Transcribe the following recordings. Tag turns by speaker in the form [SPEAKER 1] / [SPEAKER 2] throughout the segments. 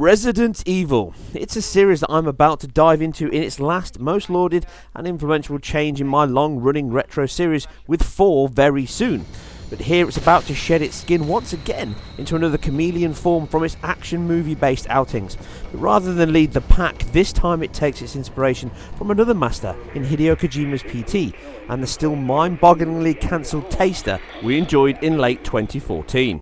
[SPEAKER 1] Resident Evil. It's a series that I'm about to dive into in its last, most lauded and influential change in my long-running retro series, with 4 very soon. But here it's about to shed its skin once again into another chameleon form from its action movie-based outings. But rather than lead the pack, this time it takes its inspiration from another master in Hideo Kojima's PT, and the still mind-bogglingly cancelled Taster we enjoyed in late 2014.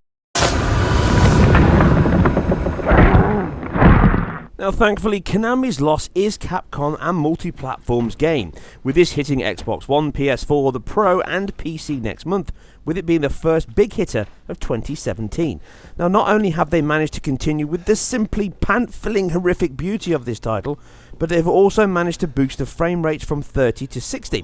[SPEAKER 1] Now thankfully, Konami's loss is Capcom and multi-platform's gain, with this hitting Xbox One, PS4, the Pro and PC next month, with it being the first big hitter of 2017. Now not only have they managed to continue with the simply pant-filling horrific beauty of this title, but they've also managed to boost the frame rates from 30 to 60.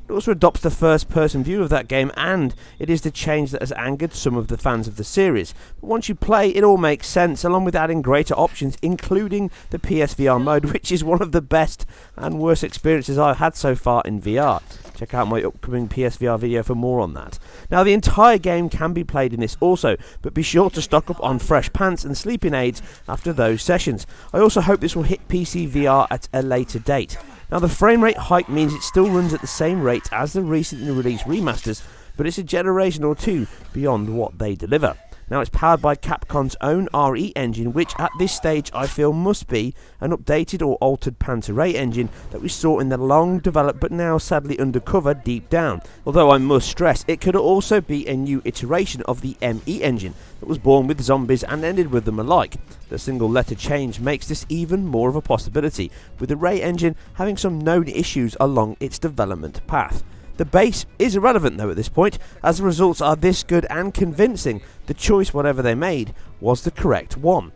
[SPEAKER 1] It also adopts the first-person view of that game, and it is the change that has angered some of the fans of the series. But once you play, it all makes sense, along with adding greater options, including the PSVR mode, which is one of the best and worst experiences I've had so far in VR. Check out my upcoming PSVR video for more on that. Now, the entire game can be played in this also, but be sure to stock up on fresh pants and sleeping aids after those sessions. I also hope this will hit PC VR at a later date. Now, the frame rate hike means it still runs at the same rate as the recently released remasters, but it's a generation or two beyond what they deliver. Now, it's powered by Capcom's own RE engine, which at this stage I feel must be an updated or altered Panta-Ray engine that we saw in the long developed but now sadly undercover Deep Down. Although I must stress, it could also be a new iteration of the ME engine that was born with zombies and ended with them alike. The single letter change makes this even more of a possibility, with the Ray engine having some known issues along its development path. The base is irrelevant though at this point, as the results are this good and convincing. The choice, whatever they made, was the correct one.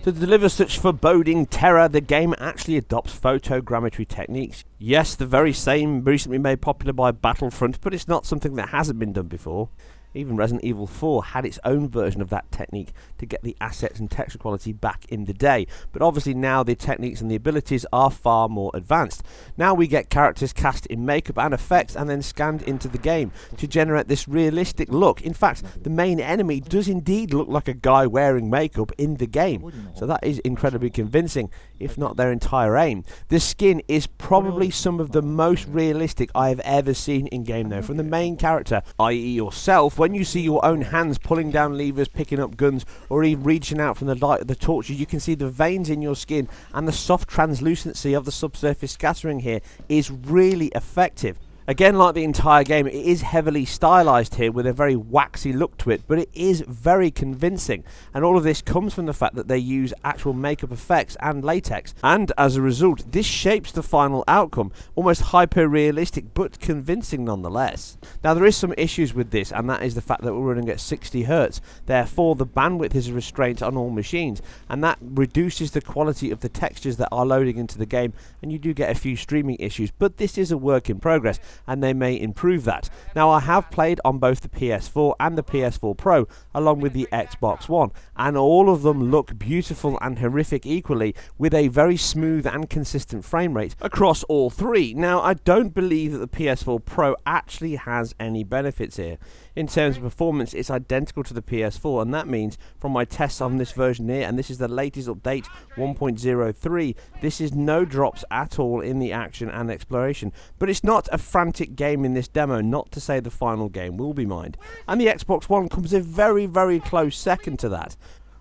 [SPEAKER 1] To deliver such foreboding terror, the game actually adopts photogrammetry techniques. Yes, the very same recently made popular by Battlefront, but it's not something that hasn't been done before. Even Resident Evil 4 had its own version of that technique to get the assets and texture quality back in the day, but obviously now the techniques and the abilities are far more advanced. Now we get characters cast in makeup and effects and then scanned into the game to generate this realistic look. In fact, the main enemy does indeed look like a guy wearing makeup in the game, so that is incredibly convincing, if not their entire aim. The skin is probably some of the most realistic I have ever seen in game though, from the main character, i.e. yourself. When you see your own hands pulling down levers, picking up guns, or even reaching out from the light of the torches, you can see the veins in your skin, and the soft translucency of the subsurface scattering here is really effective. Again, like the entire game, it is heavily stylized here with a very waxy look to it, but it is very convincing, and all of this comes from the fact that they use actual makeup effects and latex, and as a result this shapes the final outcome, almost hyper-realistic but convincing nonetheless. Now there is some issues with this, and that is the fact that we're running at 60 Hz, therefore the bandwidth is a restraint on all machines, and that reduces the quality of the textures that are loading into the game, and you do get a few streaming issues, but this is a work in progress, and they may improve that. Now I have played on both the PS4 and the PS4 Pro along with the Xbox One, and all of them look beautiful and horrific equally, with a very smooth and consistent frame rate across all three. Now I don't believe that the PS4 Pro actually has any benefits here. In terms of performance, it's identical to the PS4, and that means from my tests on this version here, and this is the latest update 1.03, this is no drops at all in the action and exploration. But it's not a frantic game in this demo, not to say the final game will be, mind. And the Xbox One comes a very, very close second to that,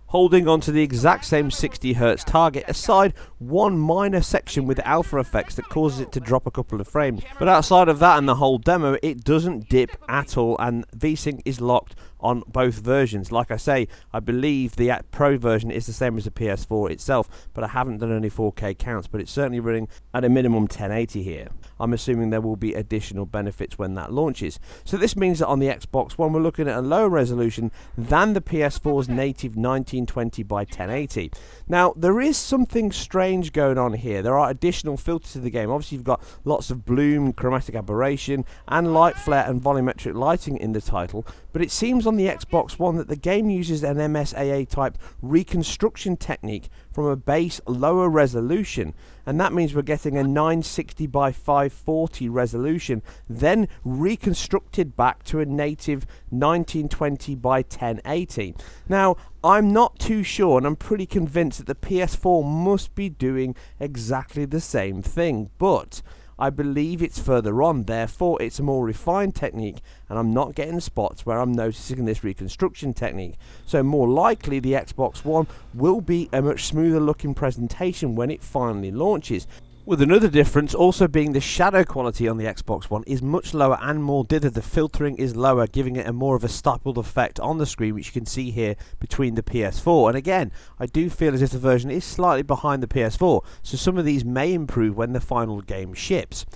[SPEAKER 1] holding on to the exact same 60 Hz target, aside one minor section with alpha effects that causes it to drop a couple of frames. But outside of that and the whole demo, it doesn't dip at all, and VSync is locked on both versions. Like I say, I believe the Pro version is the same as the PS4 itself, but I haven't done any 4K counts, but it's certainly running at a minimum 1080 here. I'm assuming there will be additional benefits when that launches. So this means that on the Xbox One we're looking at a lower resolution than the PS4's native 1920 by 1080. Now there is something strange going on here. There are additional filters to the game. Obviously you've got lots of bloom, chromatic aberration, and light flare and volumetric lighting in the title, But it seems on the Xbox One that the game uses an MSAA type reconstruction technique from a base lower resolution, and that means we're getting a 960 by 540 resolution, then reconstructed back to a native 1920 by 1080. Now, I'm not too sure, and I'm pretty convinced that the PS4 must be doing exactly the same thing, but I believe it's further on, therefore it's a more refined technique, and I'm not getting spots where I'm noticing this reconstruction technique. So more likely the Xbox One will be a much smoother looking presentation when it finally launches. With another difference also being the shadow quality on the Xbox One is much lower and more dithered. The filtering is lower, giving it a more of a stippled effect on the screen, which you can see here between the PS4. And again, I do feel as if the version is slightly behind the PS4, so some of these may improve when the final game ships.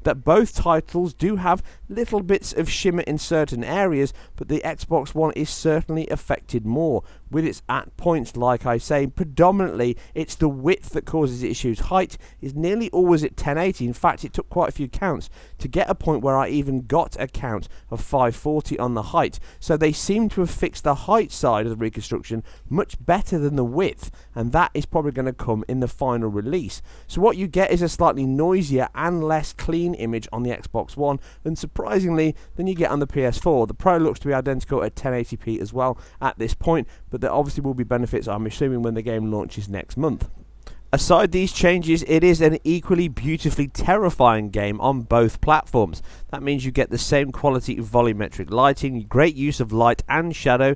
[SPEAKER 1] That both titles do have little bits of shimmer in certain areas, but the Xbox One is certainly affected more, with its at points, like I say, predominantly it's the width that causes issues. Height is nearly always at 1080. In fact, it took quite a few counts to get a point where I even got a count of 540 on the height. So they seem to have fixed the height side of the reconstruction much better than the width, and that is probably going to come in the final release. So what you get is a slightly noisier and less clean image on the Xbox One, and surprisingly than you get on the PS4. The Pro looks to be identical at 1080p as well at this point, but there obviously will be benefits, I'm assuming, when the game launches next month. Aside these changes, it is an equally beautifully terrifying game on both platforms. That means you get the same quality of volumetric lighting, great use of light and shadow.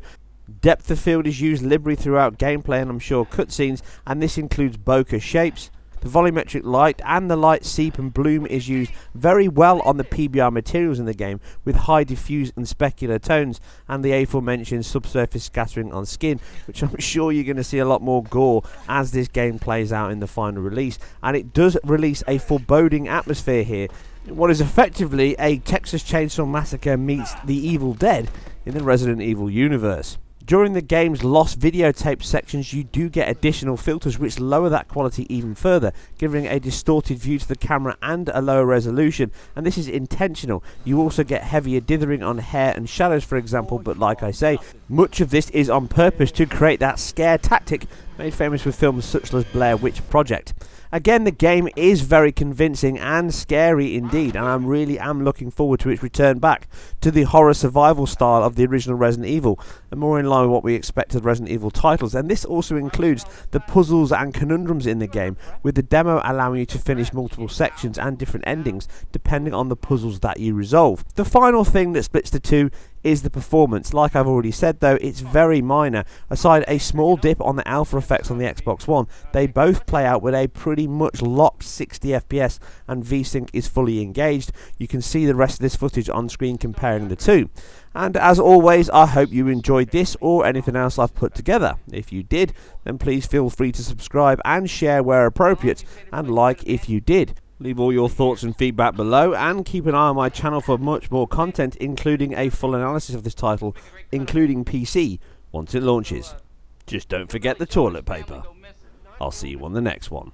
[SPEAKER 1] Depth of field is used liberally throughout gameplay and I'm sure cutscenes, and this includes bokeh shapes. The volumetric light and the light seep and bloom is used very well on the PBR materials in the game, with high diffuse and specular tones and the aforementioned subsurface scattering on skin, which I'm sure you're going to see a lot more gore as this game plays out in the final release. And it does release a foreboding atmosphere here, what is effectively a Texas Chainsaw Massacre meets The Evil Dead in the Resident Evil universe. During the game's lost videotape sections, you do get additional filters which lower that quality even further, giving a distorted view to the camera and a lower resolution, and this is intentional. You also get heavier dithering on hair and shadows, for example, but like I say, much of this is on purpose to create that scare tactic made famous with films such as Blair Witch Project. Again, the game is very convincing and scary indeed, and I really am looking forward to its return back to the horror survival style of the original Resident Evil, and more in line with what we expect of Resident Evil titles. And this also includes the puzzles and conundrums in the game, with the demo allowing you to finish multiple sections and different endings depending on the puzzles that you resolve. The final thing that splits the two is the performance. Like I've already said though, it's very minor. Aside a small dip on the alpha effects on the Xbox One, they both play out with a pretty much locked 60 FPS and VSync is fully engaged. You can see the rest of this footage on screen comparing the two. And as always, I hope you enjoyed this or anything else I've put together. If you did, then please feel free to subscribe and share where appropriate, and like if you did. Leave all your thoughts and feedback below, and keep an eye on my channel for much more content, including a full analysis of this title, including PC, once it launches. Just don't forget the toilet paper. I'll see you on the next one.